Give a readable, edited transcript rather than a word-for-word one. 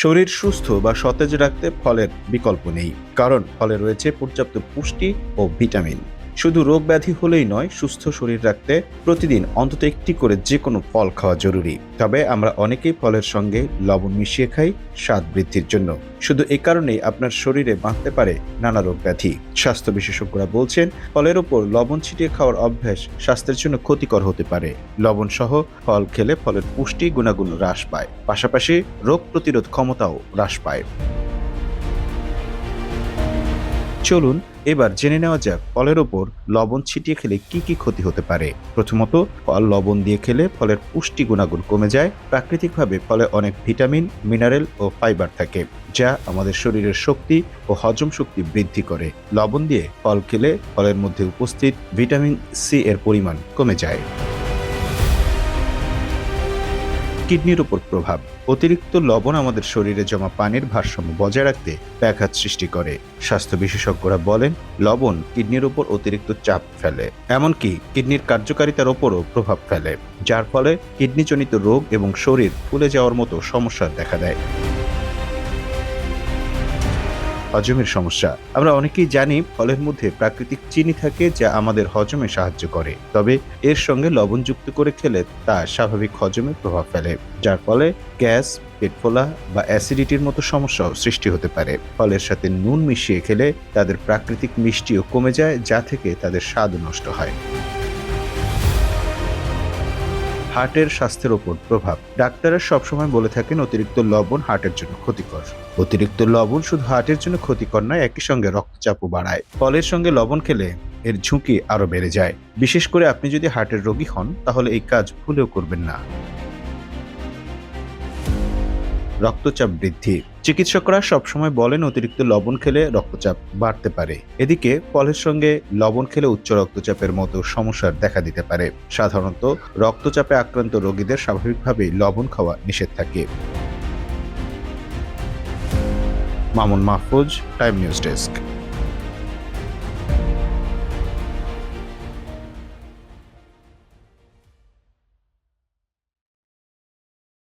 শরীর সুস্থ বা সতেজ রাখতে ফলের বিকল্প নেই, কারণ ফলে রয়েছে পর্যাপ্ত পুষ্টি ও ভিটামিন। শুধু রোগ ব্যাধি হলেই নয়, সুস্থ শরীর রাখতে প্রতিদিন অন্তত একটি করে যে কোনো ফল খাওয়া জরুরি। তবে আমরা অনেকেই ফলের সঙ্গে লবণ মিশিয়ে খাই স্বাদ বৃদ্ধির জন্য। শুধু এই কারণেই আপনার শরীরে বাঁধতে পারে নানা রোগ ব্যাধি। স্বাস্থ্য বিশেষজ্ঞরা বলছেন, ফলের ওপর লবণ ছিটিয়ে খাওয়ার অভ্যাস স্বাস্থ্যের জন্য ক্ষতিকর হতে পারে। লবণ সহ ফল খেলে ফলের পুষ্টি গুণাগুণ হ্রাস পায়, পাশাপাশি রোগ প্রতিরোধ ক্ষমতাও হ্রাস পায়। চলুন এবার জেনে নেওয়া যাক ফলের ওপর লবণ ছিটিয়ে খেলে কি কি ক্ষতি হতে পারে। প্রথমত, ফল লবণ দিয়ে খেলে ফলের পুষ্টি গুণাগুণ কমে যায়। প্রাকৃতিকভাবে ফলে অনেক ভিটামিন, মিনারেল ও ফাইবার থাকে, যা আমাদের শরীরের শক্তি ও হজম শক্তি বৃদ্ধি করে। লবণ দিয়ে ফল খেলে ফলের মধ্যে উপস্থিত ভিটামিন সি এর পরিমাণ কমে যায়। কিডনির উপর প্রভাব। অতিরিক্ত লবণ আমাদের শরীরে জমা পানির ভারসাম্য বজায় রাখতে ব্যাঘাত সৃষ্টি করে। স্বাস্থ্য বিশেষজ্ঞরা বলেন, লবণ কিডনির উপর অতিরিক্ত চাপ ফেলে, এমনকি কিডনির কার্যকারিতার ওপরও প্রভাব ফেলে, যার ফলে কিডনিজনিত রোগ এবং শরীর ফুলে যাওয়ার মতো সমস্যা দেখা দেয়। হজমের সমস্যা। আমরা অনেকেই জানি ফলের মধ্যে প্রাকৃতিক চিনি থাকে, যা আমাদের হজমে সাহায্য করে। তবে এর সঙ্গে লবণ যুক্ত করে খেলে তা স্বাভাবিক হজমে প্রভাব ফেলে, যার ফলে গ্যাস, পেট ফোলা বা অ্যাসিডিটির মতো সমস্যাও সৃষ্টি হতে পারে। ফলের সাথে নুন মিশিয়ে খেলে তাদের প্রাকৃতিক মিষ্টিও কমে যায়, যা থেকে তাদের স্বাদ নষ্ট হয়। হার্টের স্বাস্থ্যের উপর প্রভাব। ডাক্তাররা সবসময় বলে থাকেন, অতিরিক্ত লবণ হার্টের জন্য ক্ষতিকর। অতিরিক্ত লবণ শুধু হার্টের জন্য ক্ষতিকর নয়, একই সঙ্গে রক্তচাপও বাড়ায়। ফলের সঙ্গে লবণ খেলে এর ঝুঁকি আরো বেড়ে যায়। বিশেষ করে আপনি যদি হার্টের রোগী হন, তাহলে এই কাজ ভুলেও করবেন না। রক্তচাপ বৃদ্ধি। চিকিৎসকরা সবসময় বলেন, অতিরিক্ত লবণ খেলে রক্তচাপ বাড়তে পারে। এদিকে ফলের সঙ্গে লবণ খেলে উচ্চ রক্তচাপের মতো সমস্যার দেখা দিতে পারে। সাধারণত রক্তচাপে আক্রান্ত রোগীদের স্বাভাবিকভাবেই লবণ খাওয়া নিষেধ থাকে। Mamun Mahfuz, time news desk.